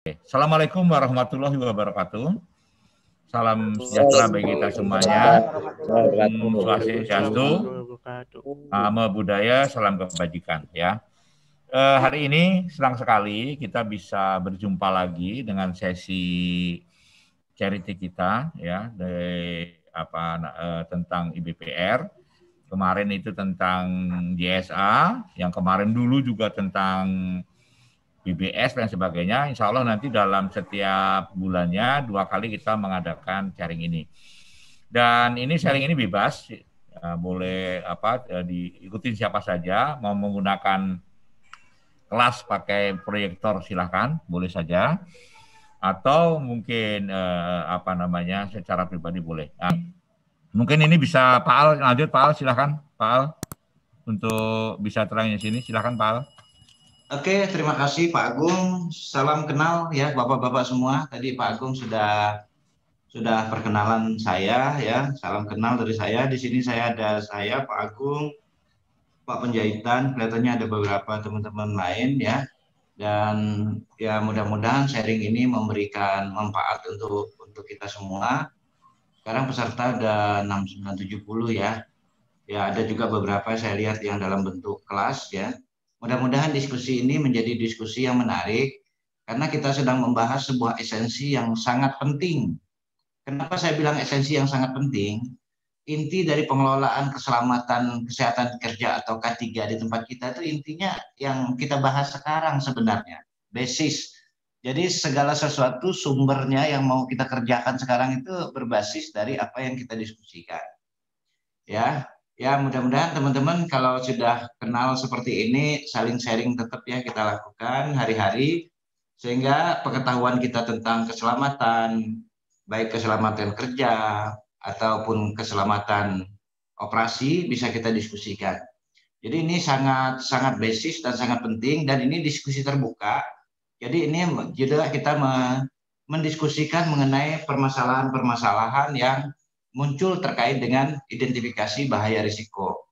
Assalamualaikum warahmatullahi wabarakatuh. Salam sejahtera bagi kita semuanya. Om Swastiastu, Namo Buddhaya, salam kebajikan ya. Hari ini senang sekali kita bisa berjumpa lagi dengan sesi charity kita ya tentang IBPR. Kemarin itu tentang JSA, yang kemarin dulu juga tentang BBS dan sebagainya. Insya Allah nanti dalam setiap bulannya 2 kali kita mengadakan sharing ini. Dan ini sharing ini bebas, boleh diikuti siapa saja. Mau menggunakan kelas pakai proyektor silahkan, boleh saja. Atau mungkin secara pribadi boleh. Mungkin ini bisa Pak Al lanjut. Pak Al silahkan, Pak Al, untuk bisa terangnya sini. Silahkan Pak Al. Oke, terima kasih Pak Agung. Salam kenal ya Bapak-bapak semua. Tadi Pak Agung sudah perkenalan saya ya. Salam kenal dari saya. Di sini ada saya Pak Agung, Pak Penjahitan. Kelihatannya ada beberapa teman-teman lain ya. Dan ya mudah-mudahan sharing ini memberikan manfaat untuk kita semua. Sekarang peserta ada 6970 ya. Ya ada juga beberapa saya lihat yang dalam bentuk kelas ya. Mudah-mudahan diskusi ini menjadi diskusi yang menarik karena kita sedang membahas sebuah esensi yang sangat penting. Kenapa saya bilang esensi yang sangat penting? Inti dari pengelolaan keselamatan kesehatan kerja atau K3 di tempat kita itu intinya yang kita bahas sekarang sebenarnya. Basis. Jadi segala sesuatu sumbernya yang mau kita kerjakan sekarang itu berbasis dari apa yang kita diskusikan. Ya, mudah-mudahan teman-teman kalau sudah kenal seperti ini, saling sharing tetap ya kita lakukan hari-hari, sehingga pengetahuan kita tentang keselamatan, baik keselamatan kerja ataupun keselamatan operasi bisa kita diskusikan. Jadi ini sangat basis dan sangat penting, dan ini diskusi terbuka. Jadi ini juga kita mendiskusikan mengenai permasalahan-permasalahan yang muncul terkait dengan identifikasi bahaya risiko.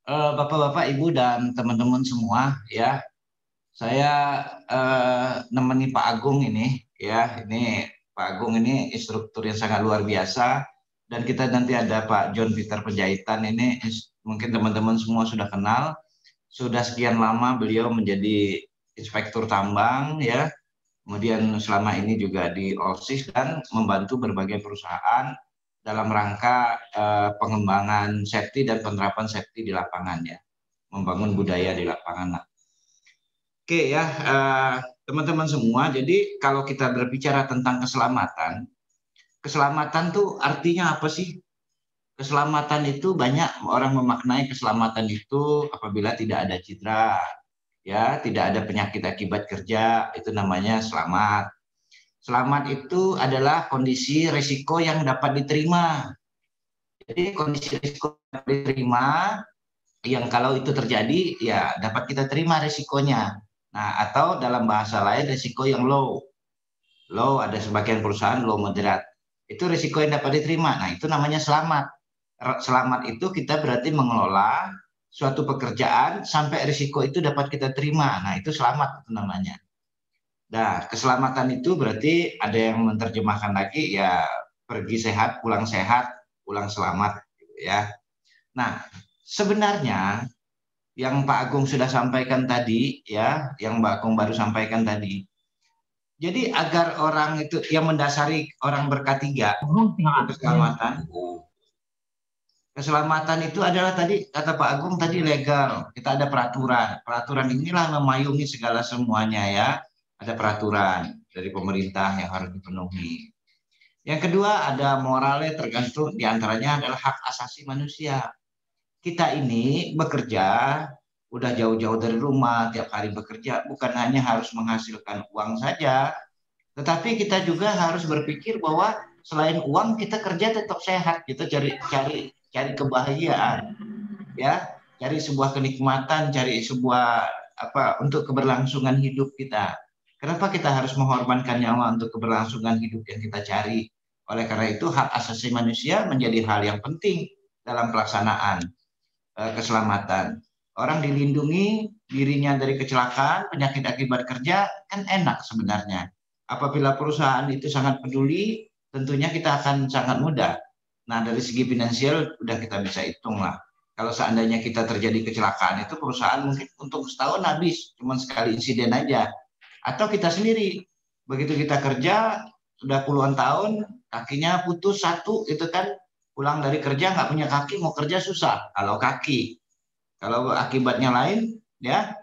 Bapak-bapak, Ibu, dan teman-teman semua ya, saya nemeni Pak Agung ini ya. Ini Pak Agung ini instruktur yang sangat luar biasa, dan kita nanti ada Pak John Peter Penjahitan. Ini mungkin teman-teman semua sudah kenal, sudah sekian lama beliau menjadi inspektur tambang ya. Kemudian selama ini juga di OSIS dan membantu berbagai perusahaan dalam rangka pengembangan safety dan penerapan safety di lapangannya, membangun budaya di lapangan. Oke ya, teman-teman semua. Jadi kalau kita berbicara tentang keselamatan tuh artinya apa sih? Keselamatan itu banyak orang memaknai keselamatan itu apabila tidak ada cedera. Ya, tidak ada penyakit akibat kerja, itu namanya selamat. Selamat itu adalah kondisi risiko yang dapat diterima. Jadi kondisi risiko yang dapat diterima, yang kalau itu terjadi, ya dapat kita terima risikonya. Nah, atau dalam bahasa lain risiko yang low. Low, ada sebagian perusahaan low moderat. Itu risiko yang dapat diterima. Nah, itu namanya selamat. Selamat itu kita berarti mengelola suatu pekerjaan sampai risiko itu dapat kita terima. Nah, itu selamat itu namanya. Nah, keselamatan itu berarti ada yang menerjemahkan lagi ya pergi sehat, pulang selamat gitu ya. Nah, sebenarnya yang Pak Agung sudah sampaikan tadi ya, yang Mbak Agung baru sampaikan tadi. Jadi agar orang itu yang mendasari orang berkatiga keselamatan. Keselamatan itu adalah tadi kata Pak Agung tadi legal. Kita ada peraturan. Peraturan inilah memayungi segala semuanya ya. Ada peraturan dari pemerintah yang harus dipenuhi. Yang kedua ada moralnya, tergantung diantaranya adalah hak asasi manusia. Kita ini bekerja, udah jauh-jauh dari rumah, tiap hari bekerja, bukan hanya harus menghasilkan uang saja, tetapi kita juga harus berpikir bahwa selain uang kita kerja tetap sehat. Kita cari kebahagiaan ya, cari sebuah kenikmatan, cari sebuah untuk keberlangsungan hidup kita. Kenapa kita harus mengorbankan nyawa untuk keberlangsungan hidup yang kita cari? Oleh karena itu hak asasi manusia menjadi hal yang penting dalam pelaksanaan keselamatan. Orang dilindungi dirinya dari kecelakaan, penyakit akibat kerja, kan enak sebenarnya. Apabila perusahaan itu sangat peduli, tentunya kita akan sangat mudah. Nah, dari segi finansial udah kita bisa hitung lah. Kalau seandainya kita terjadi kecelakaan itu perusahaan mungkin untuk setahun habis, cuma sekali insiden aja. Atau kita sendiri, begitu kita kerja, sudah puluhan tahun, kakinya putus satu, itu kan pulang dari kerja nggak punya kaki, mau kerja susah. Kalau kaki, kalau akibatnya lain, ya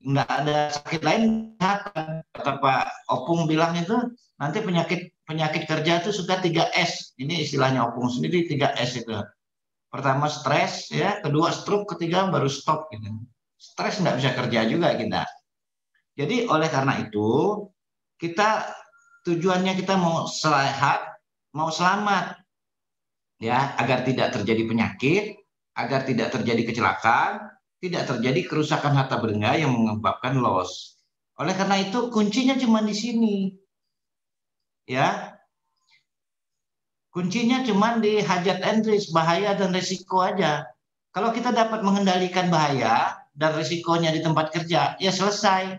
nggak ada sakit lain. Kata Pak Opung bilang itu, nanti penyakit kerja itu suka 3S. Ini istilahnya Opung sendiri, 3S itu. Pertama stres, ya, kedua stroke, ketiga baru stop gitu. Stres nggak bisa kerja juga kita. Jadi oleh karena itu kita tujuannya kita mau sehat, mau selamat, ya, agar tidak terjadi penyakit, agar tidak terjadi kecelakaan, tidak terjadi kerusakan harta benda yang menyebabkan loss. Oleh karena itu kuncinya cuma di sini, ya. Kuncinya cuma di hajat and risk, bahaya dan risiko aja. Kalau kita dapat mengendalikan bahaya dan risikonya di tempat kerja, ya selesai.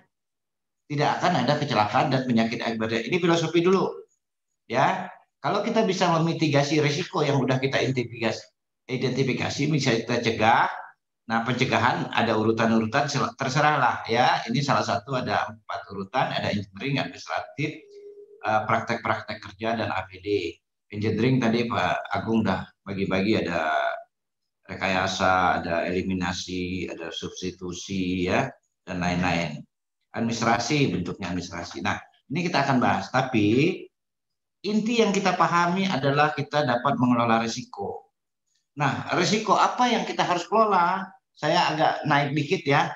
Tidak akan ada kecelakaan dan penyakit akibat. Ini filosofi dulu, ya. Kalau kita bisa memitigasi risiko yang sudah kita identifikasi, bisa kita cegah. Nah, pencegahan ada urutan-urutan, terserah lah, ya. Ini salah satu, ada 4 urutan, ada engineering, administratif, praktek-praktek kerja, dan APD. Engineering tadi Pak Agung dah bagi-bagi, ada rekayasa, ada eliminasi, ada substitusi, ya, dan lain-lain. Administrasi, bentuknya administrasi. Nah, ini kita akan bahas. Tapi inti yang kita pahami adalah kita dapat mengelola risiko. Nah, risiko apa yang kita harus kelola? Saya agak naik dikit ya.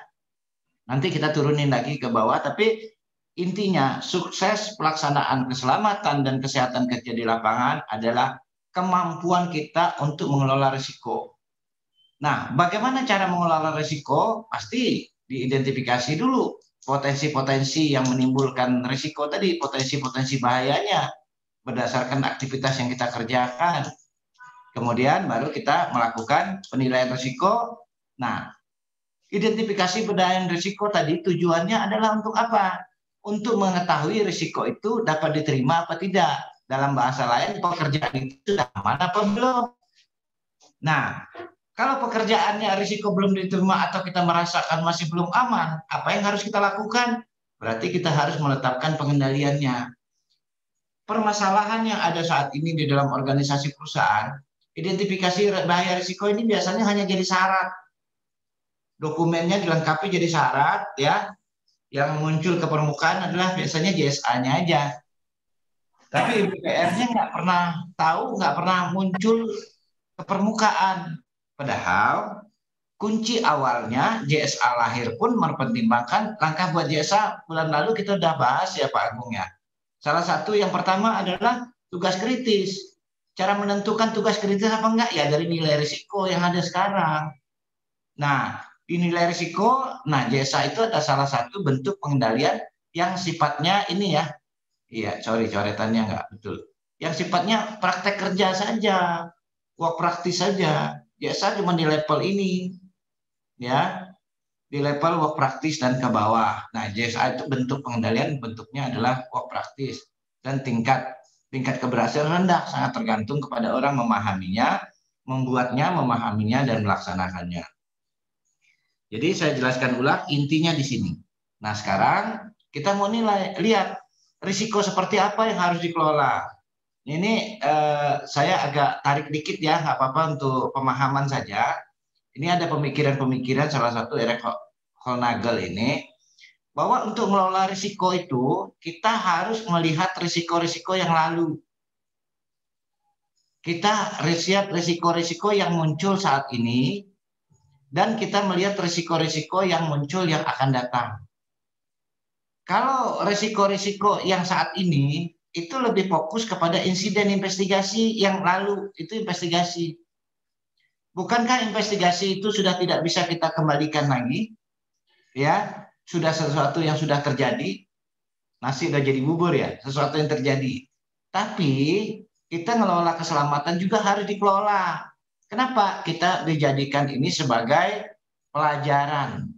Nanti kita turunin lagi ke bawah. Tapi intinya, sukses pelaksanaan keselamatan dan kesehatan kerja di lapangan adalah kemampuan kita untuk mengelola risiko. Nah, bagaimana cara mengelola risiko? Pasti diidentifikasi dulu potensi-potensi yang menimbulkan risiko tadi, potensi-potensi bahayanya berdasarkan aktivitas yang kita kerjakan. Kemudian baru kita melakukan penilaian risiko. Nah, identifikasi penilaian risiko tadi tujuannya adalah untuk apa? Untuk mengetahui risiko itu dapat diterima apa tidak. Dalam bahasa lain, pekerjaan itu sudah aman apa belum. Nah, kalau pekerjaannya risiko belum diterima atau kita merasakan masih belum aman, apa yang harus kita lakukan? Berarti kita harus meletakkan pengendaliannya. Permasalahan yang ada saat ini di dalam organisasi perusahaan, identifikasi bahaya risiko ini biasanya hanya jadi syarat. Dokumennya dilengkapi jadi syarat, ya. Yang muncul ke permukaan adalah biasanya JSA-nya aja. Tapi BPR-nya nggak pernah tahu, nggak pernah muncul ke permukaan. Padahal kunci awalnya JSA lahir pun mempertimbangkan langkah buat JSA. Bulan lalu kita udah bahas ya Pak Agung ya. Salah satu yang pertama adalah tugas kritis. Cara menentukan tugas kritis apa enggak ya dari nilai risiko yang ada sekarang. Nah, di nilai risiko, nah JSA itu ada salah satu bentuk pengendalian yang sifatnya ini ya. Iya, sorry, coretannya enggak betul. Yang sifatnya praktek kerja saja, work praktis saja. JSA cuma di level ini, ya, di level work praktis dan ke bawah. Nah, JSA itu bentuk pengendalian, bentuknya adalah work praktis dan tingkat keberhasilan rendah, sangat tergantung kepada orang memahaminya, membuatnya, memahaminya dan melaksanakannya. Jadi saya jelaskan ulang intinya di sini. Nah, sekarang kita mau lihat risiko seperti apa yang harus dikelola. Ini saya agak tarik dikit ya, nggak apa-apa untuk pemahaman saja. Ini ada pemikiran-pemikiran salah satu Eric Hollnagel ini, bahwa untuk mengelola risiko itu kita harus melihat risiko-risiko yang lalu. Kita lihat risiko-risiko yang muncul saat ini, dan kita melihat risiko-risiko yang muncul yang akan datang. Kalau risiko-risiko yang saat ini itu lebih fokus kepada insiden investigasi yang lalu, itu investigasi. Bukankah investigasi itu sudah tidak bisa kita kembalikan lagi? Ya, sudah sesuatu yang sudah terjadi, nasi udah jadi bubur ya, sesuatu yang terjadi. Tapi kita ngelola keselamatan juga harus dikelola. Kenapa? Kita dijadikan ini sebagai pelajaran.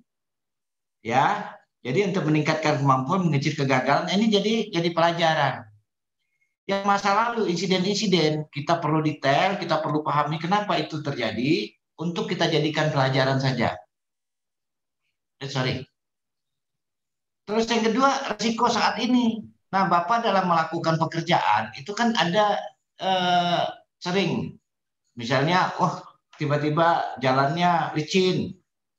Ya, jadi untuk meningkatkan kemampuan mengecil kegagalan ini jadi pelajaran. Yang masa lalu insiden-insiden kita perlu detail, kita perlu pahami kenapa itu terjadi untuk kita jadikan pelajaran saja. Sorry. Terus yang kedua, risiko saat ini. Nah, Bapak dalam melakukan pekerjaan itu kan ada sering, misalnya, tiba-tiba jalannya licin,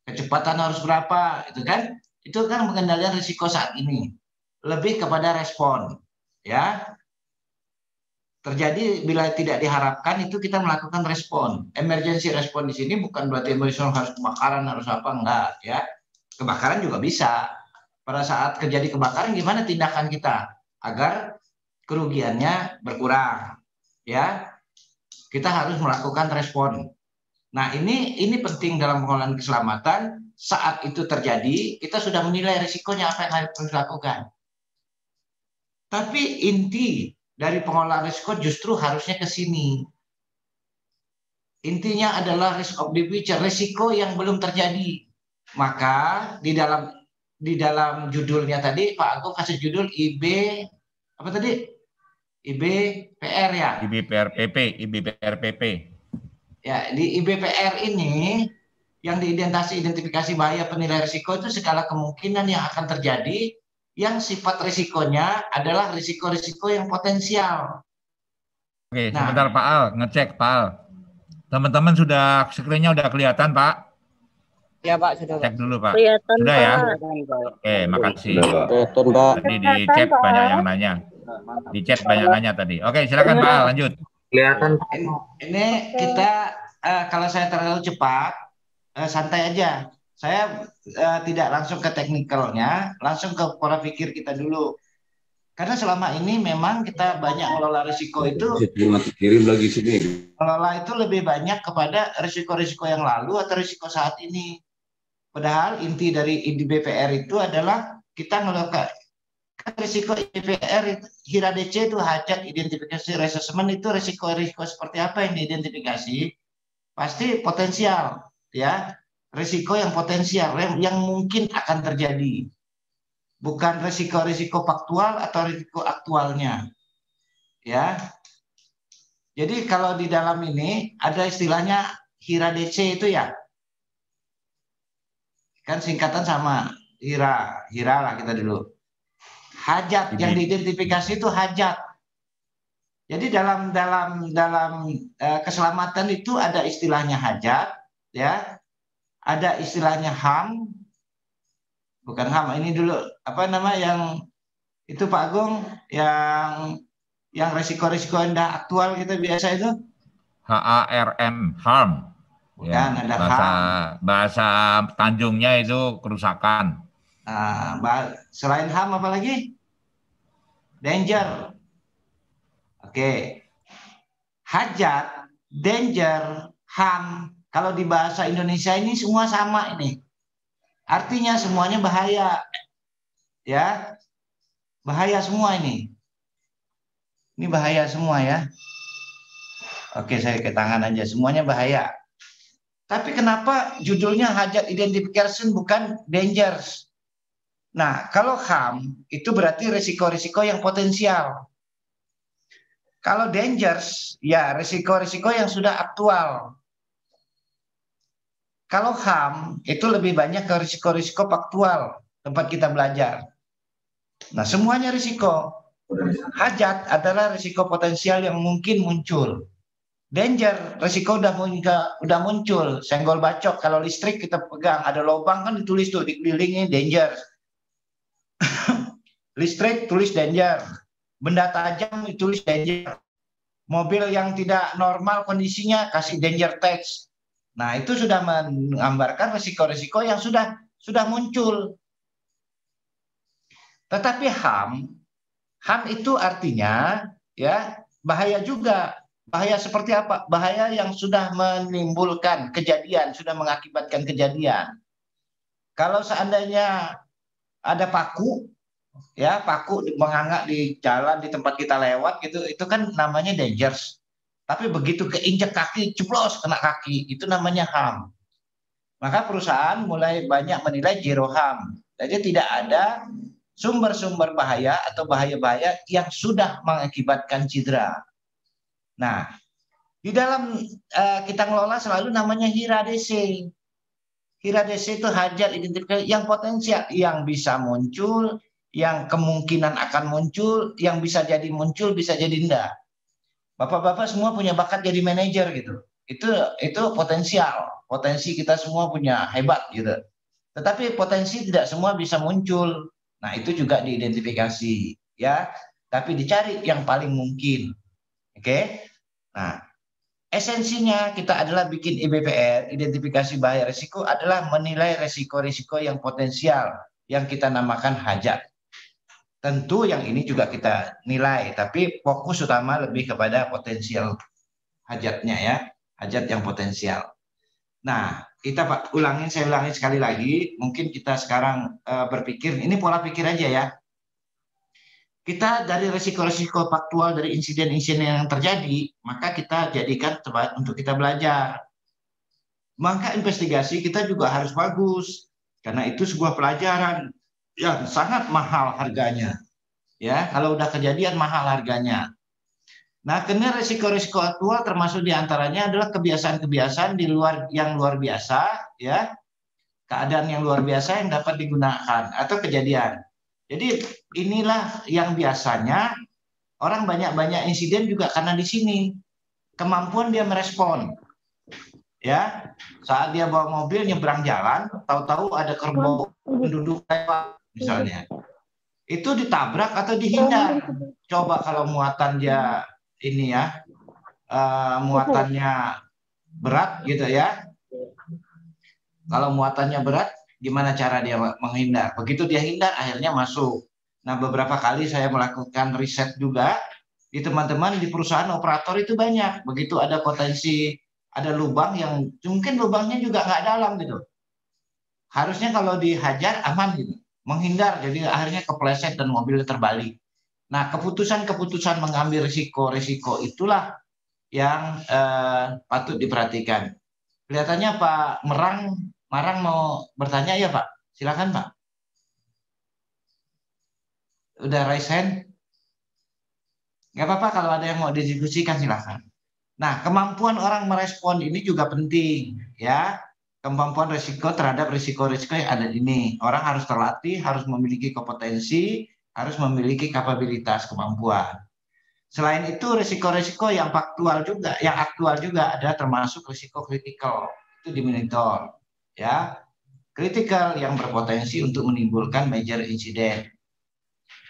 kecepatan harus berapa, itu kan? Itu kan pengendalian risiko saat ini. Lebih kepada respon, ya. Terjadi bila tidak diharapkan itu kita melakukan respon. Emergency respon di sini bukan berarti harus kebakaran, harus apa, enggak, ya. Kebakaran juga bisa. Pada saat terjadi kebakaran gimana tindakan kita agar kerugiannya berkurang, ya. Kita harus melakukan respon. Nah, ini penting dalam pengelolaan keselamatan. Saat itu terjadi, kita sudah menilai risikonya apa yang harus dilakukan. Tapi inti dari pengelolaan risiko justru harusnya ke sini. Intinya adalah risk of the future, risiko yang belum terjadi. Maka di dalam judulnya tadi Pak Agung kasih judul apa tadi? IBPR ya? IBPRPP. Ya, di IBPR ini yang identifikasi bahaya penilaian risiko itu segala kemungkinan yang akan terjadi yang sifat risikonya adalah risiko-risiko yang potensial. Oke, sebentar Pak Al, ngecek Pak Al. Teman-teman sudah screen-nya udah kelihatan Pak? Ya Pak, sudah. Cek dulu Pak. Kelihatan, sudah Pak. Ya? Oke, makasih. Kelihatan Pak. Tadi di chat banyak yang nanya. Di chat banyak nanya tadi. Oke, silakan Pak Al, lanjut. Kelihatan. Ini kita kalau saya terlalu cepat, santai aja. Saya tidak langsung ke teknikalnya, langsung ke pola pikir kita dulu. Karena selama ini memang kita banyak mengelola risiko itu. Kirim lagi sini. Mengelola itu lebih banyak kepada risiko-risiko yang lalu atau risiko saat ini. Padahal inti dari IBPR itu adalah kita ngelola risiko IBPR, HIRA DC itu hajat identifikasi assessment itu risiko-risiko seperti apa yang diidentifikasi, pasti potensial, ya, risiko yang potensial yang mungkin akan terjadi, bukan risiko-risiko faktual atau risiko aktualnya, ya. Jadi kalau di dalam ini ada istilahnya HIRA DC itu ya, kan singkatan sama HIRA lah kita dulu. Hajat yang diidentifikasi itu hajat. Jadi dalam keselamatan itu ada istilahnya hajat, ya. Ada istilahnya HAM. Bukan HAM, ini dulu apa nama yang itu Pak Agung yang risiko-risiko yang aktual kita biasa itu? HARM, HARM. Bukan, ada bahasa Tanjungnya itu kerusakan. Selain HAM apa lagi? Danger. Oke. Hajat, danger, HAM. Kalau di bahasa Indonesia ini semua sama ini. Artinya semuanya bahaya. Ya. Bahaya semua ini. Ini bahaya semua ya. Oke, saya ke tangan aja. Semuanya bahaya. Tapi kenapa judulnya hajat identification bukan dangers? Nah, kalau HAM itu berarti risiko-risiko yang potensial. Kalau dangers, ya risiko-risiko yang sudah aktual. Kalau HAM itu lebih banyak ke risiko-risiko faktual, tempat kita belajar. Nah, semuanya risiko. Hajat adalah risiko potensial yang mungkin muncul. Danger, risiko udah muncul. Senggol bacok, kalau listrik kita pegang, ada lubang kan ditulis tuh, dikelilingin danger. Listrik tulis danger, benda tajam ditulis danger, mobil yang tidak normal kondisinya kasih danger text. Nah, itu sudah menggambarkan risiko-risiko yang sudah muncul. Tetapi HAM itu artinya ya bahaya juga. Bahaya seperti apa? Bahaya yang sudah menimbulkan kejadian, sudah mengakibatkan kejadian. Kalau seandainya ada paku, ya paku menganga di jalan di tempat kita lewat gitu, itu kan namanya dangers. Tapi begitu keinjak kaki, ceplos kena kaki, itu namanya HAM. Maka perusahaan mulai banyak menilai zero HAM. Jadi tidak ada sumber-sumber bahaya atau bahaya-bahaya yang sudah mengakibatkan cedera. Nah, di dalam kita ngelola selalu namanya HIRA DC. HIRA DC itu hajat identifikasi yang potensial, yang bisa muncul, yang kemungkinan akan muncul, yang bisa jadi muncul, bisa jadi enggak. Bapak-bapak semua punya bakat jadi manajer gitu. Itu potensial. Potensi kita semua punya hebat gitu. Tetapi potensi tidak semua bisa muncul. Nah, itu juga diidentifikasi ya. Tapi dicari yang paling mungkin. Oke? Nah, esensinya kita adalah bikin IBPR, identifikasi bahaya risiko, adalah menilai risiko-risiko yang potensial yang kita namakan hajat. Tentu yang ini juga kita nilai, tapi fokus utama lebih kepada potensial hajatnya ya, hajat yang potensial. Nah, saya ulangin sekali lagi, mungkin kita sekarang berpikir, ini pola pikir aja ya. Kita dari risiko-risiko faktual dari insiden-insiden yang terjadi, maka kita jadikan tempat untuk kita belajar. Maka investigasi kita juga harus bagus, karena itu sebuah pelajaran yang sangat mahal harganya. Ya, kalau udah kejadian mahal harganya. Nah, karena risiko-risiko aktual termasuk diantaranya adalah kebiasaan-kebiasaan yang luar biasa, ya, keadaan yang luar biasa yang dapat digunakan atau kejadian. Jadi inilah yang biasanya orang banyak insiden juga karena di sini kemampuan dia merespon, ya, saat dia bawa mobil nyebrang jalan, tahu-tahu ada kerbau penduduk misalnya, itu ditabrak atau dihindar. Coba kalau muatan dia ini ya, muatannya berat gitu ya, kalau muatannya berat, gimana cara dia menghindar? Begitu dia hindar, akhirnya masuk. Nah, beberapa kali saya melakukan riset juga di teman-teman di perusahaan operator itu banyak. Begitu ada potensi, ada lubang yang mungkin lubangnya juga nggak dalam gitu. Harusnya kalau dihajar aman gitu, menghindar. Jadi akhirnya kepleset dan mobil terbalik. Nah, keputusan-keputusan mengambil risiko itulah yang patut diperhatikan. Kelihatannya Pak Marang mau bertanya ya Pak? Silakan Pak. Udah raise hand? Nggak apa-apa kalau ada yang mau didiskusikan silakan. Nah, kemampuan orang merespon ini juga penting ya. Kemampuan risiko terhadap risiko-risiko yang ada ini. Orang harus terlatih, harus memiliki kompetensi, harus memiliki kapabilitas kemampuan. Selain itu risiko-risiko yang faktual juga, yang aktual juga ada termasuk risiko kritikal. Itu dimonitor. Ya, kritikal yang berpotensi untuk menimbulkan major incident.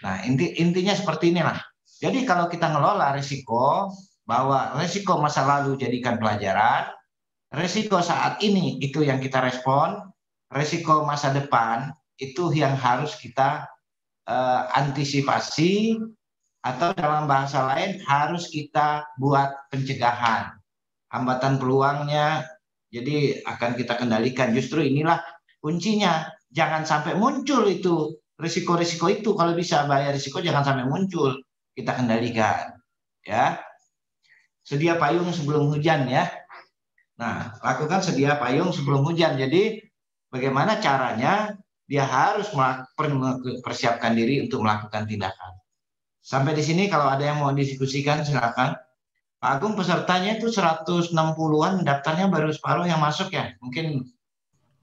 Nah, intinya seperti inilah. Jadi kalau kita ngelola risiko, bahwa risiko masa lalu jadikan pelajaran, risiko saat ini itu yang kita respon, risiko masa depan itu yang harus kita antisipasi, atau dalam bahasa lain harus kita buat pencegahan. Hambatan peluangnya jadi akan kita kendalikan. Justru inilah kuncinya. Jangan sampai muncul itu risiko-risiko itu. Kalau bisa bahaya risiko jangan sampai muncul. Kita kendalikan. Ya. Sedia payung sebelum hujan ya. Nah, lakukan sedia payung sebelum hujan. Jadi bagaimana caranya dia harus mempersiapkan diri untuk melakukan tindakan. Sampai di sini kalau ada yang mau diskusikan silakan. Pak Agung, pesertanya itu 160-an, daftarnya baru separuh yang masuk ya? Mungkin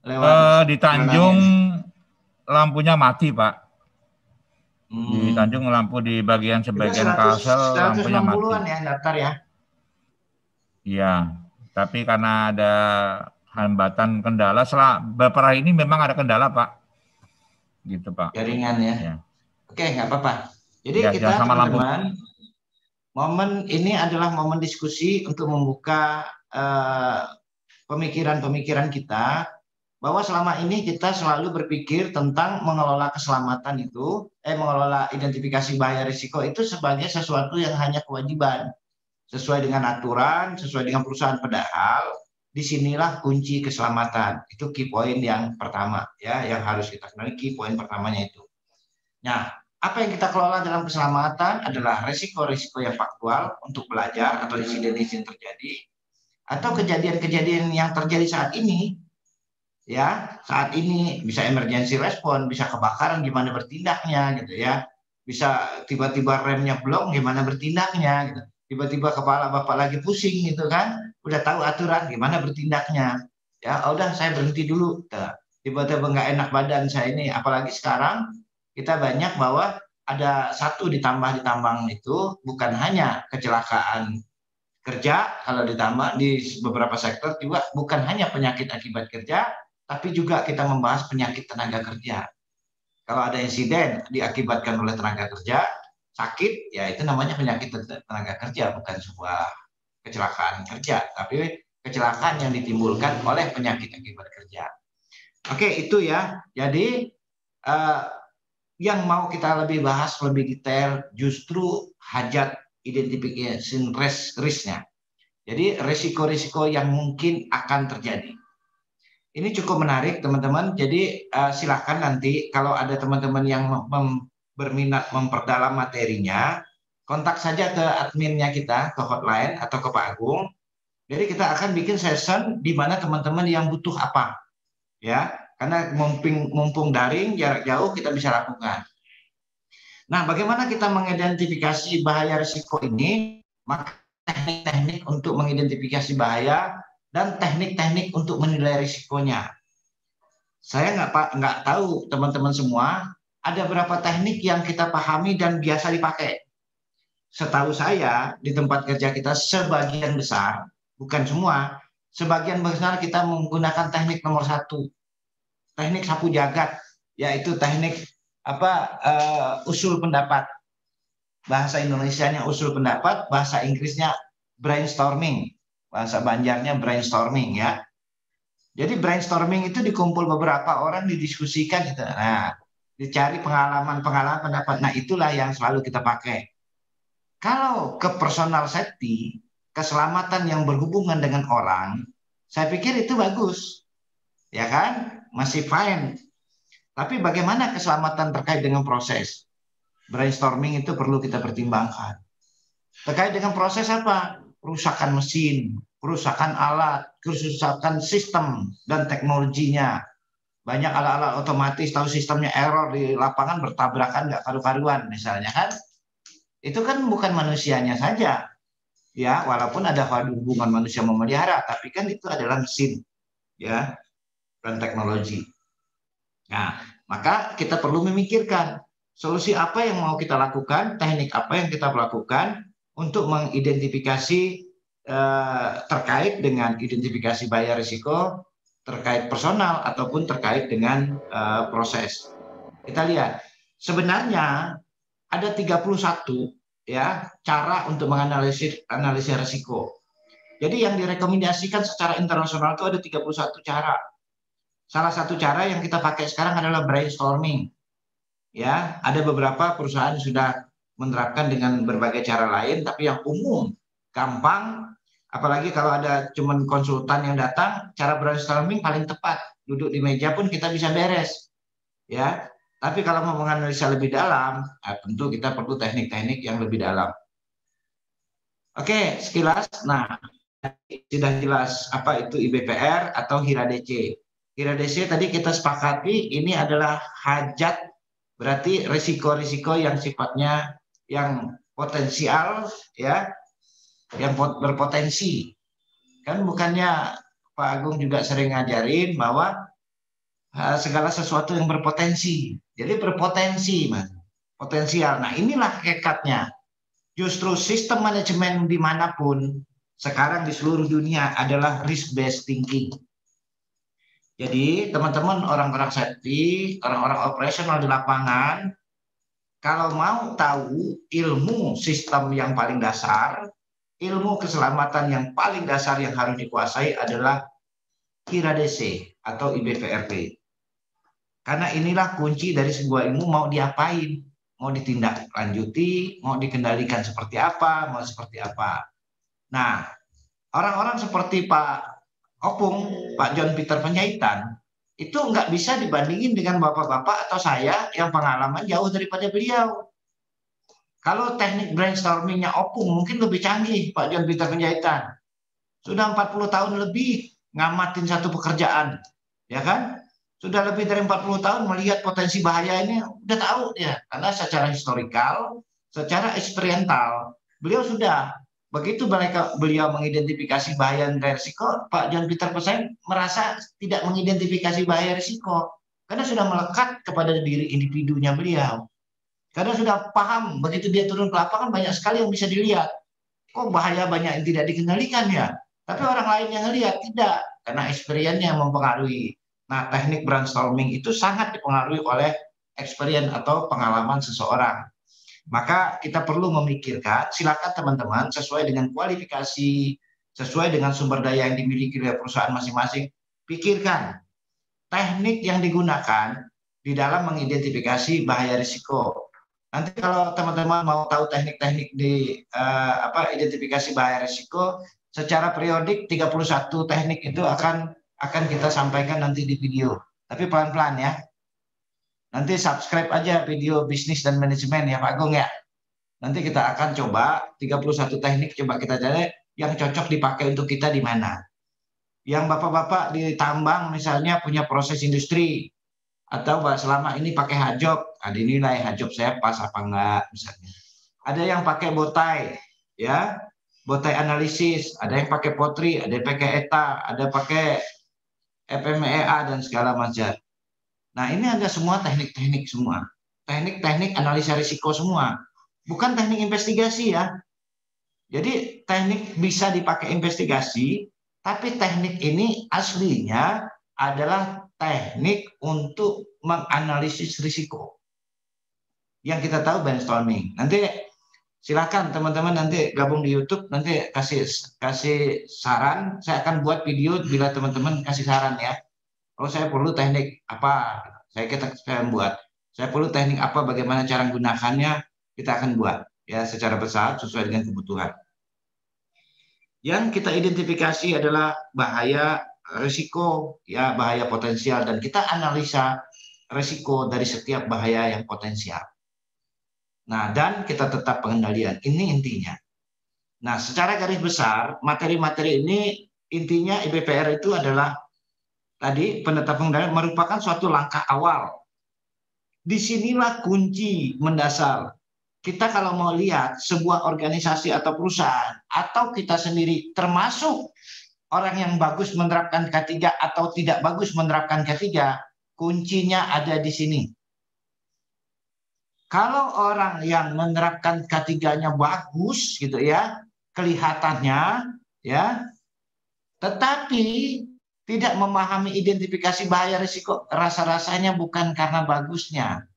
lewat di Tanjung lampunya mati, Pak. Di Tanjung lampu di bagian sebagian Kalsel lampunya mati. 160-an ya daftar ya? Iya, tapi karena ada hambatan kendala, beberapa ini memang ada kendala, Pak. Gitu, Pak. Jaringan ya? Ya. Oke, nggak apa-apa. Jadi ya, kita teman-teman, momen ini adalah momen diskusi untuk membuka pemikiran-pemikiran kita bahwa selama ini kita selalu berpikir tentang mengelola keselamatan itu, mengelola identifikasi bahaya risiko itu sebagai sesuatu yang hanya kewajiban, sesuai dengan aturan, sesuai dengan perusahaan. Padahal disinilah kunci keselamatan. Itu key point yang pertama ya, yang harus kita kenali. Key point pertamanya itu. Nah, apa yang kita kelola dalam keselamatan adalah risiko-risiko yang faktual untuk belajar atau insiden-insiden terjadi, atau kejadian-kejadian yang terjadi saat ini ya saat ini, bisa emergency respon, bisa kebakaran gimana bertindaknya gitu ya, bisa tiba-tiba remnya blong gimana bertindaknya gitu, tiba-tiba kepala bapak lagi pusing gitu kan, udah tahu aturan gimana bertindaknya ya. Udah saya berhenti dulu, tiba-tiba nggak enak badan saya ini, apalagi sekarang kita banyak bahwa ada satu ditambah di tambang itu bukan hanya kecelakaan kerja, kalau ditambah di beberapa sektor juga bukan hanya penyakit akibat kerja, tapi juga kita membahas penyakit tenaga kerja. Kalau ada insiden diakibatkan oleh tenaga kerja, sakit, ya itu namanya penyakit tenaga kerja, bukan sebuah kecelakaan kerja, tapi kecelakaan yang ditimbulkan oleh penyakit akibat kerja. Oke, itu ya. Jadi yang mau kita lebih bahas lebih detail justru hajat identification risk-nya. Jadi risiko-risiko yang mungkin akan terjadi. Ini cukup menarik teman-teman. Jadi silakan nanti kalau ada teman-teman yang berminat memperdalam materinya, kontak saja ke adminnya kita, ke hotline atau ke Pak Agung. Jadi kita akan bikin session di mana teman-teman yang butuh apa, ya. Karena mumpung daring jarak jauh kita bisa lakukan. Nah, bagaimana kita mengidentifikasi bahaya risiko ini? Maka teknik-teknik untuk mengidentifikasi bahaya dan teknik-teknik untuk menilai risikonya. Saya nggak tahu teman-teman semua ada berapa teknik yang kita pahami dan biasa dipakai. Setahu saya di tempat kerja kita sebagian besar, bukan semua, sebagian besar kita menggunakan teknik nomor 1, teknik sapu jagat, yaitu teknik usul pendapat. Bahasa Indonesianya usul pendapat, bahasa Inggrisnya brainstorming, bahasa Banjarnya brainstorming ya. Jadi brainstorming itu dikumpul beberapa orang didiskusikan gitu. Nah, dicari pengalaman pendapat. Nah, itulah yang selalu kita pakai. Kalau ke personal safety, keselamatan yang berhubungan dengan orang, saya pikir itu bagus. Ya kan? Masih fine. Tapi bagaimana keselamatan terkait dengan proses? Brainstorming itu perlu kita pertimbangkan. Terkait dengan proses apa? Kerusakan mesin, kerusakan alat, kerusakan sistem dan teknologinya. Banyak alat-alat otomatis tahu sistemnya error di lapangan bertabrakan nggak karu-karuan misalnya kan. Itu kan bukan manusianya saja. Ya, walaupun ada hubungan manusia memelihara, tapi kan itu adalah mesin ya dan teknologi. Nah, maka kita perlu memikirkan solusi apa yang mau kita lakukan, teknik apa yang kita lakukan untuk mengidentifikasi terkait dengan identifikasi bahaya risiko terkait personal ataupun terkait dengan proses. Kita lihat, sebenarnya ada 31 ya cara untuk menganalisis risiko. Jadi yang direkomendasikan secara internasional itu ada 31 cara. Salah satu cara yang kita pakai sekarang adalah brainstorming. Ya, ada beberapa perusahaan sudah menerapkan dengan berbagai cara lain, tapi yang umum, gampang, apalagi kalau ada cuman konsultan yang datang, cara brainstorming paling tepat. Duduk di meja pun kita bisa beres. Ya, tapi kalau mau menganalisa lebih dalam, tentu kita perlu teknik-teknik yang lebih dalam. Oke, sekilas. Nah, sudah jelas apa itu IBPR atau HIRA DC. HIRA DC tadi kita sepakati ini adalah hajat, berarti risiko-risiko yang sifatnya yang potensial ya, yang berpotensi. Kan bukannya Pak Agung juga sering ngajarin bahwa segala sesuatu yang berpotensi. Jadi berpotensi, Mas. Potensial. Nah, inilah hakikatnya. Justru sistem manajemen dimanapun sekarang di seluruh dunia adalah risk-based thinking. Jadi teman-teman orang-orang safety, orang-orang operasional di lapangan, kalau mau tahu ilmu sistem yang paling dasar, ilmu keselamatan yang paling dasar yang harus dikuasai adalah HIRA DC atau IBPRP. Karena inilah kunci dari sebuah ilmu mau diapain, mau ditindaklanjuti, mau dikendalikan seperti apa, mau seperti apa. Nah, orang-orang seperti Pak Opung, Pak John Peter Penjahitan, itu nggak bisa dibandingin dengan bapak-bapak atau saya yang pengalaman jauh daripada beliau. Kalau teknik brainstormingnya Opung mungkin lebih canggih, Pak John Peter Penjahitan. Sudah 40 tahun lebih ngamatin satu pekerjaan. ya kan? Sudah lebih dari 40 tahun melihat potensi bahaya ini, udah tahu ya, karena secara historikal, secara eksperiental, beliau sudah. Begitu beliau mengidentifikasi bahaya dan risiko, Pak John Peter Pesaing merasa tidak mengidentifikasi bahaya risiko, karena sudah melekat kepada diri individunya beliau. Karena sudah paham, begitu dia turun ke lapangan banyak sekali yang bisa dilihat. Kok bahaya banyak yang tidak dikendalikan ya? Tapi orang lain yang lihat tidak, karena experience yang mempengaruhi. Nah, teknik brainstorming itu sangat dipengaruhi oleh experience atau pengalaman seseorang. Maka kita perlu memikirkan, silakan teman-teman sesuai dengan kualifikasi, sesuai dengan sumber daya yang dimiliki oleh perusahaan masing-masing, pikirkan teknik yang digunakan di dalam mengidentifikasi bahaya risiko. Nanti kalau teman-teman mau tahu teknik-teknik di identifikasi bahaya risiko, secara periodik 31 teknik itu akan kita sampaikan nanti di video. Tapi pelan-pelan ya. Nanti subscribe aja video bisnis dan manajemen ya Pak Agung ya. Nanti kita akan coba 31 teknik, coba kita cari yang cocok dipakai untuk kita di mana. Yang bapak-bapak di tambang misalnya punya proses industri, atau selama ini pakai hajab, dinilai hajab saya pas apa enggak misalnya. Ada yang pakai botai, ya, botai analisis, ada yang pakai potri, ada yang pakai ETA, ada pakai FMEA dan segala macam. Nah ini ada semua teknik-teknik semua, teknik-teknik analisa risiko semua, bukan teknik investigasi ya. Jadi teknik bisa dipakai investigasi, tapi teknik ini aslinya adalah teknik untuk menganalisis risiko. Yang kita tahu brainstorming. Nanti silakan teman-teman nanti gabung di YouTube, nanti kasih saran. Saya akan buat video bila teman-teman kasih saran ya. Kalau saya perlu teknik apa, saya buat. Saya perlu teknik apa, bagaimana cara menggunakannya, kita akan buat ya secara besar sesuai dengan kebutuhan. Yang kita identifikasi adalah bahaya risiko, ya bahaya potensial, dan kita analisa risiko dari setiap bahaya yang potensial. Nah, dan kita tetap pengendalian. Ini intinya. Nah, secara garis besar, materi-materi ini intinya IBPR itu adalah tadi penetapan pengendalian merupakan suatu langkah awal. Disinilah kunci mendasar. Kita kalau mau lihat sebuah organisasi atau perusahaan, atau kita sendiri termasuk orang yang bagus menerapkan K3 atau tidak bagus menerapkan K3, kuncinya ada di sini. Kalau orang yang menerapkan K3-nya bagus gitu ya, kelihatannya ya, tetapi tidak memahami identifikasi bahaya risiko, rasa-rasanya bukan karena bagusnya.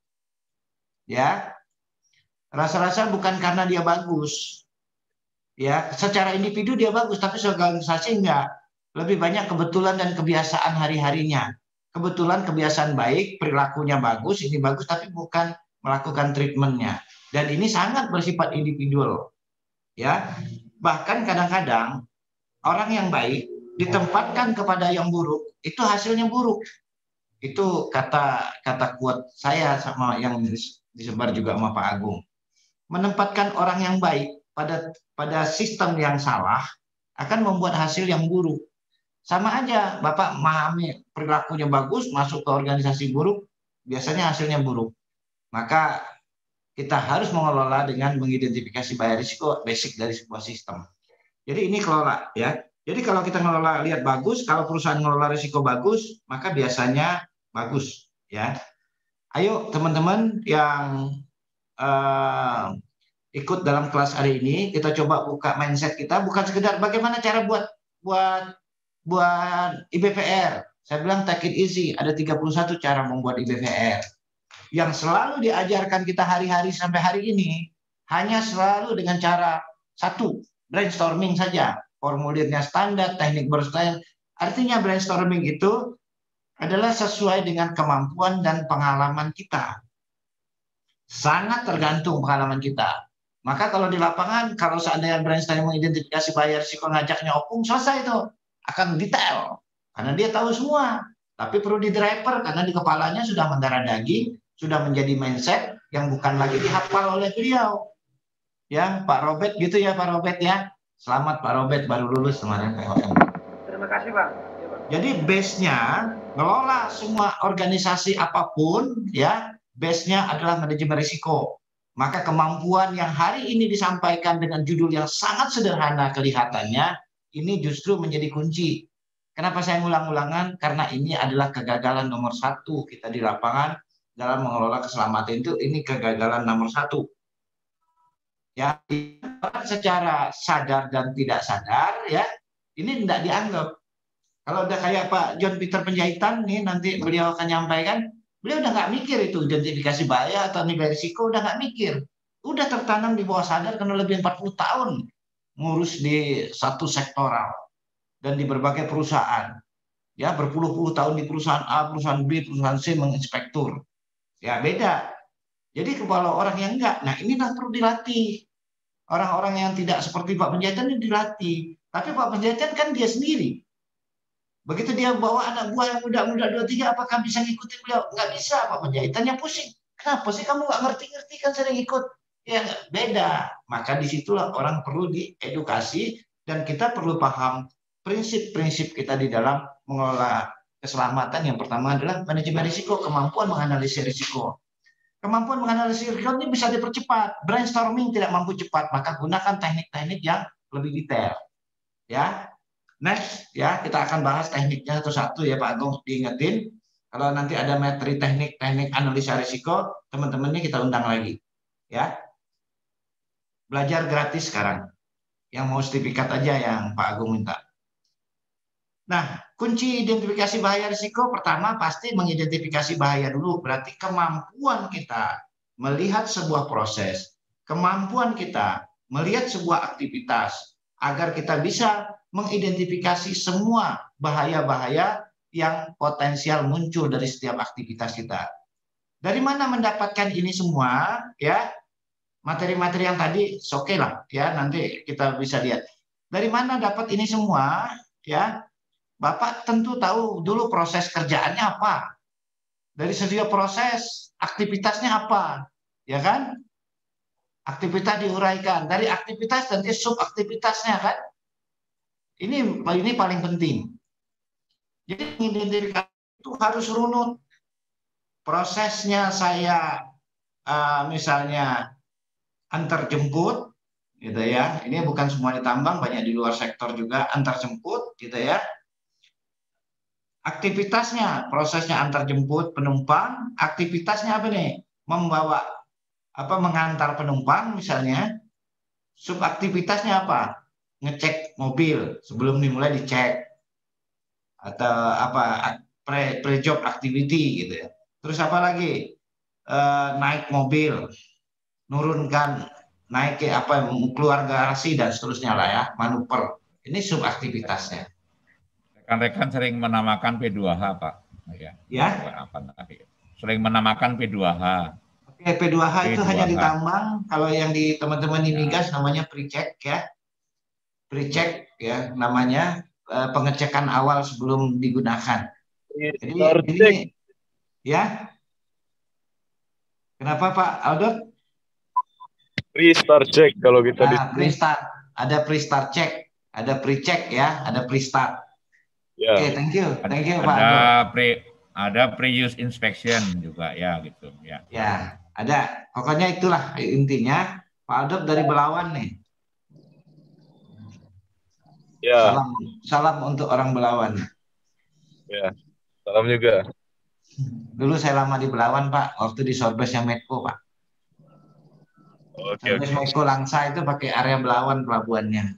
Ya. Rasa-rasa bukan karena dia bagus. Ya, secara individu dia bagus, tapi sebagai organisasi enggak. Lebih banyak kebetulan dan kebiasaan hari-harinya. Kebetulan kebiasaan baik, perilakunya bagus, ini bagus, tapi bukan melakukan treatmentnya. Dan ini sangat bersifat individual. Ya, bahkan kadang-kadang orang yang baik ditempatkan kepada yang buruk, itu hasilnya buruk. Itu kata quote saya sama yang disebar juga sama Pak Agung. Menempatkan orang yang baik pada sistem yang salah akan membuat hasil yang buruk. Sama aja, Bapak memahami perilakunya bagus, masuk ke organisasi buruk, biasanya hasilnya buruk. Maka kita harus mengelola dengan mengidentifikasi bahaya risiko, basic dari sebuah sistem. Jadi ini kelola ya. Jadi kalau kita ngelola lihat bagus, kalau perusahaan ngelola risiko bagus, maka biasanya bagus ya. Ayo teman-teman yang ikut dalam kelas hari ini, kita coba buka mindset kita, bukan sekedar bagaimana cara buat IBPR. Saya bilang take it easy, ada 31 cara membuat IBPR. Yang selalu diajarkan kita hari-hari sampai hari ini hanya selalu dengan cara satu, brainstorming saja. Formulirnya standar, teknik berstyle. Artinya brainstorming itu adalah sesuai dengan kemampuan dan pengalaman kita. Sangat tergantung pengalaman kita. Maka kalau di lapangan, kalau seandainya brainstorming mengidentifikasi bahaya risiko, ngajaknya opung, selesai itu. Akan detail. Karena dia tahu semua. Tapi perlu di driver, karena di kepalanya sudah mendarah daging, sudah menjadi mindset yang bukan lagi dihafal oleh beliau. Ya, Pak Robert gitu ya Pak Robert ya. Selamat Pak Robert, baru lulus kemarin. Terima kasih Pak. Ya, Pak. Jadi base-nya ngelola semua organisasi apapun ya, base-nya adalah manajemen risiko. Maka kemampuan yang hari ini disampaikan dengan judul yang sangat sederhana kelihatannya, ini justru menjadi kunci. Kenapa saya ngulang-ulangan? Karena ini adalah kegagalan nomor satu kita di lapangan dalam mengelola keselamatan itu, ini kegagalan nomor satu. Ya, secara sadar dan tidak sadar ya, ini tidak dianggap. Kalau udah kayak Pak John Peter Penjahitan nih, nanti beliau akan nyampaikan, beliau udah nggak mikir itu identifikasi bahaya atau nilai risiko, udah nggak mikir. Udah tertanam di bawah sadar karena lebih 40 tahun ngurus di satu sektoral dan di berbagai perusahaan. Ya, berpuluh-puluh tahun di perusahaan A, perusahaan B, perusahaan C menginspektur. Ya, beda. Jadi kalau orang yang enggak, nah inilah perlu dilatih. Orang-orang yang tidak seperti Pak Penjahitan ini dilatih. Tapi Pak Penjahitan kan dia sendiri. Begitu dia bawa anak buah yang muda-muda 2-3, apakah bisa ngikutin beliau? Nggak bisa, Pak Penjahitannya pusing. Kenapa sih kamu nggak ngerti-ngerti kan sering ikut? Ya beda. Maka disitulah orang perlu diedukasi dan kita perlu paham prinsip-prinsip kita di dalam mengelola keselamatan. Yang pertama adalah manajemen risiko, kemampuan menganalisis risiko. Kemampuan menganalisis risiko ini bisa dipercepat. Brainstorming tidak mampu cepat, maka gunakan teknik-teknik yang lebih detail. Ya, next ya, kita akan bahas tekniknya satu-satu ya Pak Agung, diingetin. Kalau nanti ada materi teknik analisa risiko, teman-temannya kita undang lagi. Ya. Belajar gratis sekarang. Yang mau sertifikat aja yang Pak Agung minta. Nah, kunci identifikasi bahaya risiko pertama pasti mengidentifikasi bahaya dulu. Berarti kemampuan kita melihat sebuah proses, kemampuan kita melihat sebuah aktivitas, agar kita bisa mengidentifikasi semua bahaya-bahaya yang potensial muncul dari setiap aktivitas kita. Dari mana mendapatkan ini semua? Ya, materi-materi yang tadi oke lah, ya nanti kita bisa lihat. Dari mana dapat ini semua? Ya, Bapak tentu tahu dulu proses kerjaannya apa. Dari segi proses, aktivitasnya apa, ya kan? Aktivitas diuraikan. Dari aktivitas nanti subaktivitasnya kan? Ini paling penting. Jadi mengidentifikasi itu harus runut. Prosesnya saya misalnya antar jemput, gitu ya. Ini bukan semua di tambang, banyak di luar sektor juga antar jemput, gitu ya. Aktivitasnya, prosesnya antar jemput penumpang. Aktivitasnya apa nih? Membawa mengantar penumpang misalnya. Subaktivitasnya apa? Ngecek mobil sebelum dimulai dicek, atau pre-job activity gitu ya. Terus apa lagi? Naik mobil, nurunkan, naik ke keluar garasi dan seterusnya lah ya, manuver. Ini subaktivitasnya. Rekan-rekan sering menamakan P2H, Pak. Ya. Sering menamakan P2H. Oke, P2H itu hanya di tambang. Kalau yang di teman-teman di migas namanya pre-check ya. Pre-check ya namanya, pengecekan awal sebelum digunakan. Jadi ini ya. Kenapa Pak Aldot? Pre-start check kalau kita pre-start, ada pre-start check, ada pre-check ya, ada pre-start. Ya. Oke, thank you Pak Aldot. Ada pre-use inspection juga ya gitu ya. Ya, ada. Pokoknya itulah intinya. Pak Aldot dari Belawan nih. Ya. Salam untuk orang Belawan. Ya, salam juga. Dulu saya lama di Belawan Pak, waktu di Sorbesnya Medco Pak. Oke. Medco Langsa itu pakai area Belawan pelabuhannya.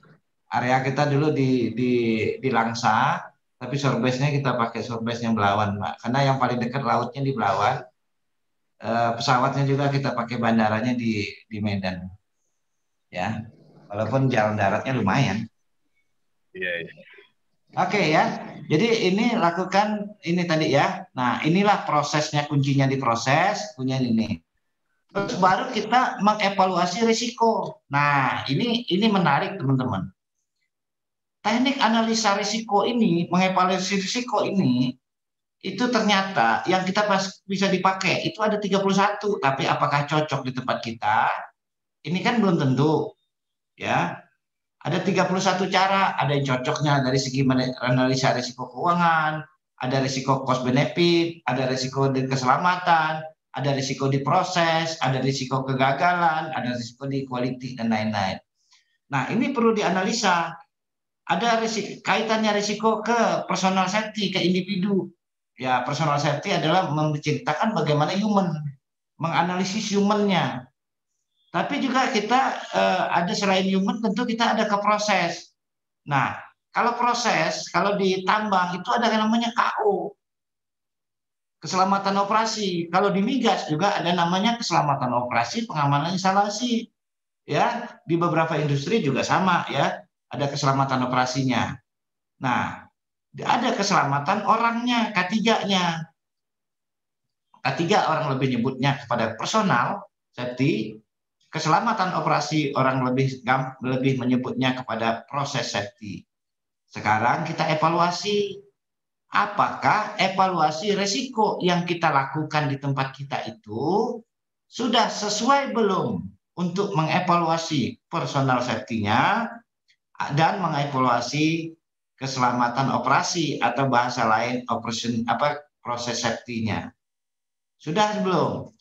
Area kita dulu di Langsa, tapi Sorbesnya kita pakai Sorbesnya Belawan Pak. Karena yang paling dekat lautnya di Belawan. Pesawatnya juga kita pakai bandaranya di Medan. Ya, walaupun jalan daratnya lumayan. Iya. Oke ya, jadi ini lakukan ini tadi ya. Nah inilah prosesnya, kuncinya di proses, punya ini. Terus baru kita mengevaluasi risiko. Nah ini menarik teman-teman. Teknik analisa risiko ini, mengevaluasi risiko ini, itu ternyata yang kita bisa dipakai itu ada 31. Tapi apakah cocok di tempat kita? Ini kan belum tentu, ya. Ada 31 cara, ada yang cocoknya dari segi analisa risiko keuangan, ada risiko cost benefit, ada risiko di keselamatan, ada risiko di proses, ada risiko kegagalan, ada risiko di quality dan lain-lain. Nah, ini perlu dianalisa. Ada kaitannya risiko ke personal safety, ke individu. Ya, personal safety adalah menceritakan bagaimana human, menganalisis humannya. Tapi juga kita ada selain human, tentu kita ada ke proses. Nah, kalau proses, kalau di tambang itu ada yang namanya KO, keselamatan operasi. Kalau di migas juga ada namanya keselamatan operasi, pengamanan instalasi. Ya, di beberapa industri juga sama ya, ada keselamatan operasinya. Nah, ada keselamatan orangnya, K3-nya. K3 orang lebih nyebutnya kepada personal safety. Keselamatan operasi orang lebih menyebutnya kepada proses safety. Sekarang kita evaluasi, apakah evaluasi risiko yang kita lakukan di tempat kita itu sudah sesuai belum untuk mengevaluasi personal safety-nya dan mengevaluasi keselamatan operasi atau bahasa lain proses safety-nya. Sudah belum?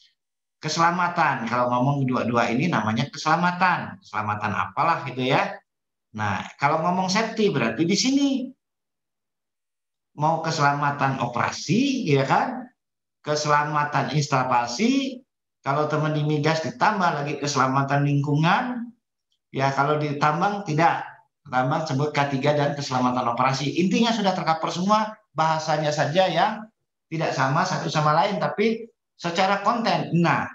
Keselamatan, kalau ngomong dua-dua ini namanya keselamatan apalah gitu ya. Nah, kalau ngomong safety berarti di sini mau keselamatan operasi, ya kan? Keselamatan instalasi, kalau teman di migas ditambah lagi keselamatan lingkungan, ya kalau di tambang tidak, tambang sebut K3 dan keselamatan operasi. Intinya sudah tercover semua, bahasanya saja yang tidak sama satu sama lain, tapi secara konten. Nah,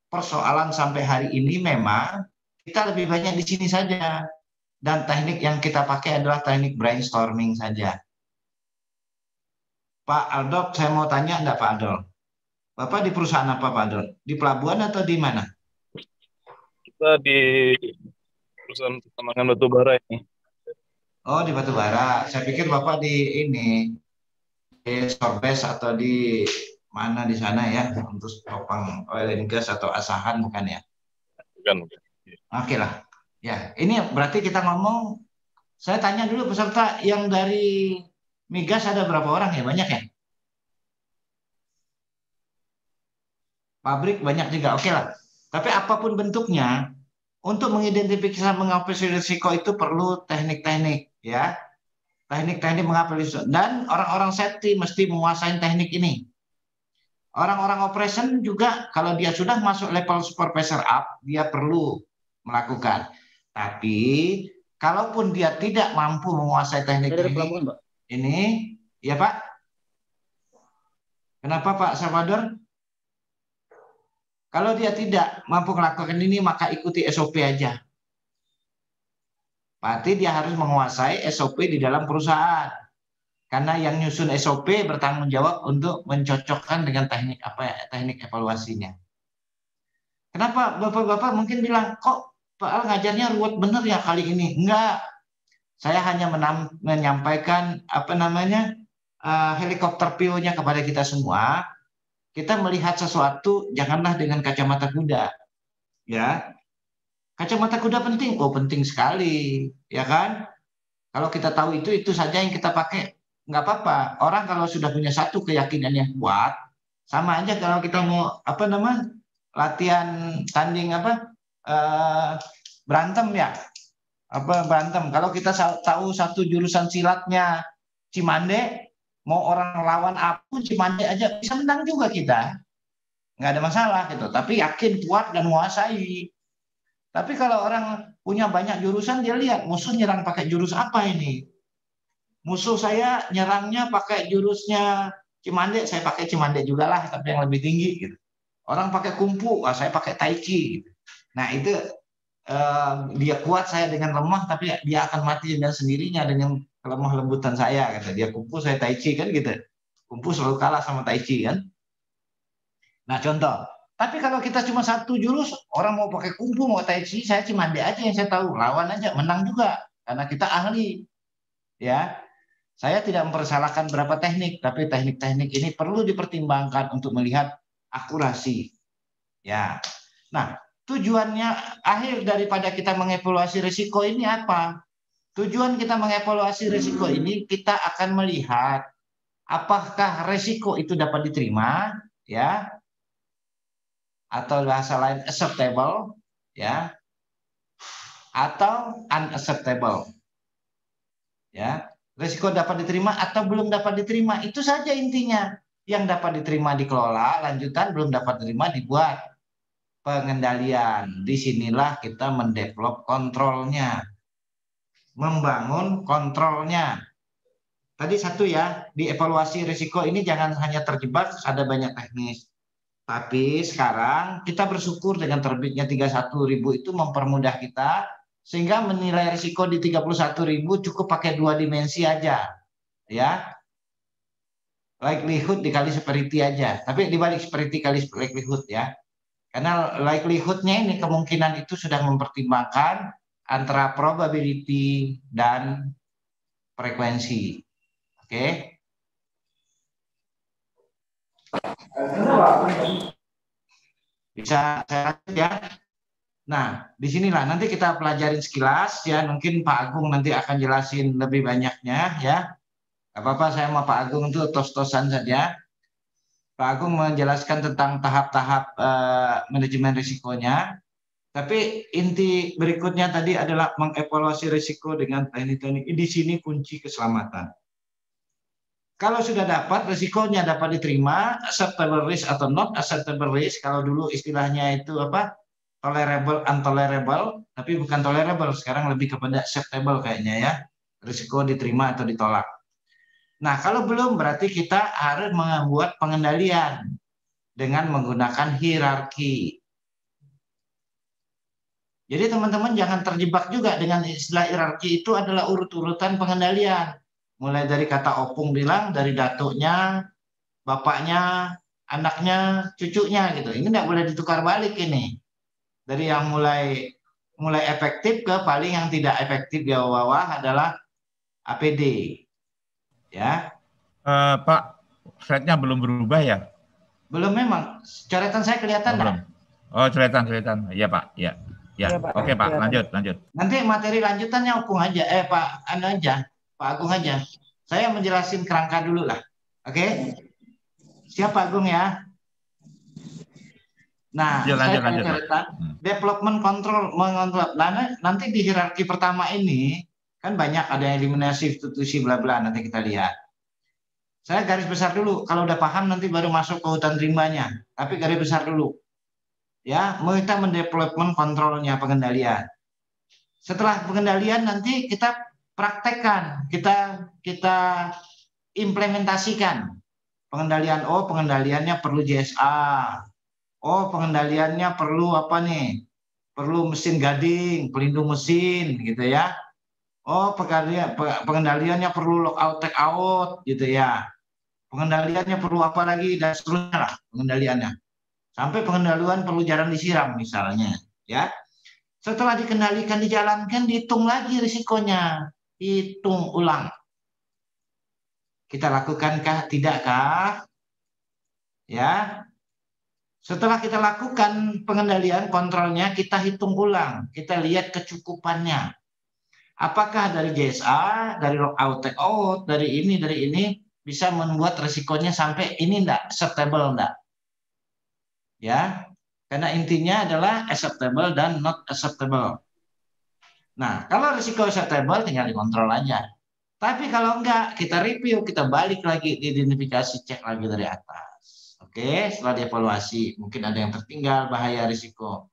persoalan sampai hari ini memang kita lebih banyak di sini saja. Dan teknik yang kita pakai adalah teknik brainstorming saja. Pak Aldo, saya mau tanya enggak Pak Aldo? Bapak di perusahaan apa Pak Aldo? Di pelabuhan atau di mana? Kita di perusahaan pertambangan batu bara ini. Oh, di batu bara. Saya pikir Bapak di ini, di Sorbes atau di mana di sana ya, untuk topang oil and gas atau Asahan bukan ya? Bukan. Oke lah. Ya, ini berarti kita ngomong, saya tanya dulu peserta yang dari migas ada berapa orang ya? Banyak ya? Pabrik banyak juga, oke lah. Tapi apapun bentuknya, untuk mengidentifikasi mengatasi risiko itu perlu teknik-teknik ya. Teknik-teknik mengatasi, dan orang-orang safety mesti menguasai teknik ini. Orang-orang operation juga kalau dia sudah masuk level supervisor up, dia perlu melakukan. Tapi kalaupun dia tidak mampu menguasai teknik ini, ya Pak. Kenapa Pak Salvador? Kalau dia tidak mampu melakukan ini, maka ikuti SOP aja. Berarti dia harus menguasai SOP di dalam perusahaan. Karena yang nyusun SOP bertanggung jawab untuk mencocokkan dengan teknik teknik evaluasinya. Kenapa Bapak-bapak mungkin bilang, kok Pak Al ngajarnya ruwet bener ya kali ini? Enggak. Saya hanya menyampaikan helikopter view-nya kepada kita semua. Kita melihat sesuatu janganlah dengan kacamata kuda. Ya. Kacamata kuda penting, penting sekali, ya kan? Kalau kita tahu itu saja yang kita pakai. Nggak apa-apa. Orang kalau sudah punya satu keyakinan yang kuat, sama aja kalau kita mau latihan tanding berantem ya. Berantem. Kalau kita tahu satu jurusan silatnya Cimande, mau orang lawan apapun Cimande aja bisa menang juga kita. Nggak ada masalah gitu. Tapi yakin, kuat dan menguasai. Tapi kalau orang punya banyak jurusan, dia lihat musuh nyerang pakai jurus apa ini. Musuh saya nyerangnya pakai jurusnya Cimande, saya pakai Cimande juga lah, tapi yang lebih tinggi gitu. Orang pakai kungfu, saya pakai tai chi gitu. Nah itu dia kuat, saya dengan lemah, tapi dia akan mati dengan sendirinya dengan kelemah lembutan saya. Kata dia kungfu, saya tai chi kan gitu. Kungfu selalu kalah sama tai chi kan. Nah contoh. Tapi kalau kita cuma satu jurus, orang mau pakai kungfu, mau tai chi, saya Cimande aja yang saya tahu, lawan aja, menang juga karena kita ahli. Ya. Saya tidak mempersalahkan berapa teknik, tapi teknik-teknik ini perlu dipertimbangkan untuk melihat akurasi. Ya. Nah, tujuannya akhir daripada kita mengevaluasi risiko ini apa? Tujuan kita mengevaluasi risiko ini, kita akan melihat apakah risiko itu dapat diterima, ya, atau bahasa lain acceptable, ya, atau unacceptable, ya. Risiko dapat diterima atau belum dapat diterima, itu saja intinya. Yang dapat diterima dikelola, lanjutan belum dapat diterima dibuat pengendalian. Disinilah kita mendevelop kontrolnya, membangun kontrolnya. Tadi satu ya, di evaluasi risiko ini jangan hanya terjebak ada banyak teknis. Tapi sekarang kita bersyukur dengan terbitnya 31.000 itu mempermudah kita, sehingga menilai risiko di 31.000 cukup pakai 2 dimensi aja, ya. Likelihood dikali severity aja, tapi dibalik severity kali likelihood, ya. Karena likelihoodnya ini kemungkinan itu sudah mempertimbangkan antara probability dan frekuensi. Oke. Bisa saya lanjut ya. Nah, disinilah nanti kita pelajarin sekilas ya. Mungkin Pak Agung nanti akan jelasin lebih banyaknya ya. Gak apa-apa, saya sama Pak Agung itu tos-tosan saja. Pak Agung menjelaskan tentang tahap-tahap manajemen risikonya. Tapi inti berikutnya tadi adalah mengevaluasi risiko dengan teknik-teknik. Di sini kunci keselamatan. Kalau sudah dapat risikonya dapat diterima, acceptable risk atau not acceptable risk, kalau dulu istilahnya itu apa? Tolerable, untolerable, tapi bukan tolerable, sekarang lebih kepada acceptable kayaknya ya. Risiko diterima atau ditolak. Nah, kalau belum berarti kita harus membuat pengendalian dengan menggunakan hierarki. Jadi teman-teman jangan terjebak juga dengan istilah hierarki, itu adalah urut-urutan pengendalian. Mulai dari kata Opung bilang, dari datuknya, bapaknya, anaknya, cucunya gitu. Ini tidak boleh ditukar balik ini. Dari yang mulai efektif ke paling yang tidak efektif di bawah adalah APD. Ya. Pak, slide-nya belum berubah ya? Belum memang. Coretan saya kelihatan belum. Oh, coretan. Iya, Pak. Ya. Ya. Oke, Pak. Lanjut. Nanti materi lanjutannya Opung aja. Pak Agung aja. Saya menjelasin kerangka dulu lah. Oke? Siap Pak Agung ya? Nah, lanjut. Development control mengontrol. Nanti di hierarki pertama ini kan banyak, ada yang eliminasi, substitusi, bla bla, nanti kita lihat. Saya garis besar dulu. Kalau udah paham nanti baru masuk ke hutan rimbanya. Tapi garis besar dulu. Ya, kita mendevelopment kontrolnya, pengendalian. Setelah pengendalian nanti kita praktekkan, kita implementasikan pengendalian. Oh, pengendaliannya perlu JSA. Oh, pengendaliannya perlu apa nih? Perlu mesin gading, pelindung mesin gitu ya. Oh, pengendaliannya perlu lockout take out gitu ya. Pengendaliannya perlu apa lagi dan seterusnya lah pengendaliannya. Sampai pengendalian perlu jarang disiram misalnya, ya. Setelah dikendalikan, dijalankan, dihitung lagi risikonya. Hitung ulang. Kita lakukankah, tidakkah? Ya. Setelah kita lakukan pengendalian, kontrolnya, kita hitung ulang. Kita lihat kecukupannya. Apakah dari JSA, dari lockout take out, dari ini, bisa membuat risikonya sampai ini enggak, acceptable enggak? Ya. Karena intinya adalah acceptable dan not acceptable. Nah, kalau risiko acceptable tinggal dikontrol aja. Tapi kalau enggak, kita review, kita balik lagi, identifikasi, cek lagi dari atas. Oke, setelah dievaluasi, mungkin ada yang tertinggal, bahaya risiko.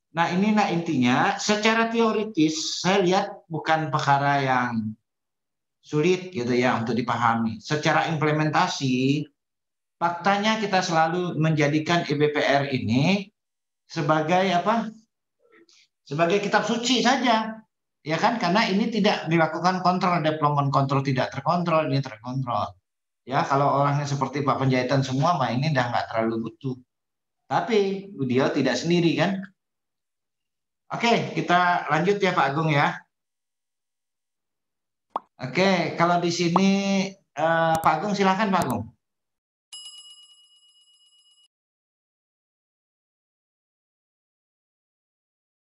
Nah, inilah intinya. Secara teoritis, saya lihat bukan perkara yang sulit gitu ya untuk dipahami. Secara implementasi, faktanya kita selalu menjadikan IBPR ini sebagai apa? Sebagai kitab suci saja. Ya kan? Karena ini tidak dilakukan kontrol, development kontrol tidak terkontrol, ini terkontrol. Ya, kalau orangnya seperti Pak Penjahitan semua, mah ini udah nggak terlalu butuh. Tapi dia tidak sendiri kan? Oke, kita lanjut ya Pak Agung ya. Oke, kalau di sini Pak Agung silakan Pak Agung.